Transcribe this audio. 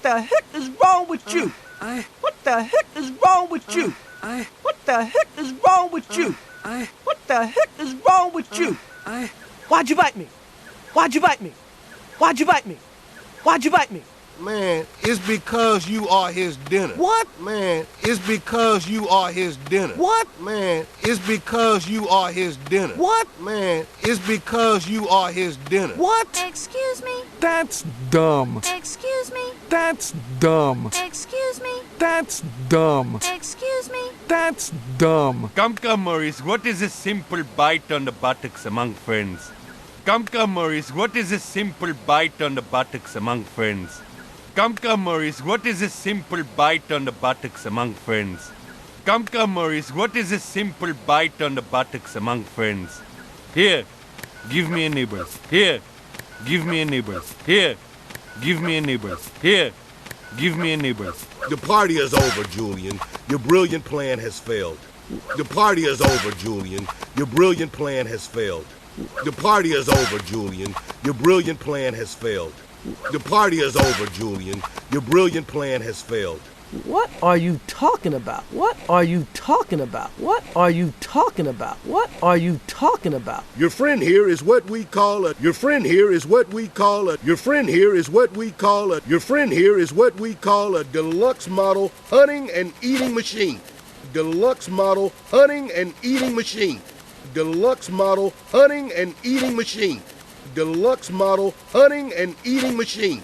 the heck is wrong with you? What the heck is wrong with you? What the heck is wrong with you? What the heck is wrong with you? Why'd you bite me? Why'd you bite me? Why'd you bite me? Why'd you bite me? Man, it's because you are his dinner. What? Man, it's because you are his dinner. What? Man, it's because you are his dinner. What? Man, it's because you are his dinner. What? Excuse me? That's dumb. Excuse me? That's dumb. Excuse me? That's dumb. Excuse me? That's dumb. Come, Maurice, what is a simple bite on the buttocks among friends? Come, Maurice, what is a simple bite on the buttocks among friends? Come, Maurice, what is a simple bite on the buttocks among friends? Come, Maurice, what is a simple bite on the buttocks among friends? Here, give me a nibble. Here, give me a nibble. Here, give me a nibble. Here, give me a nibble. The party is over, Julian. Your brilliant plan has failed. The party is over, Julian. Your brilliant plan has failed. The party is over, Julian. Your brilliant plan has failed. The party is over, Julian. Your brilliant plan has failed. What are you talking about? What are you talking about? What are you talking about? What are you talking about? Your friend here is what we call a, your friend here is what we call a, your friend here is what we call a, your friend here is what we call a deluxe model hunting and eating machine. Deluxe model hunting and eating machine. Deluxe model hunting and eating machine. Deluxe model hunting and eating machine.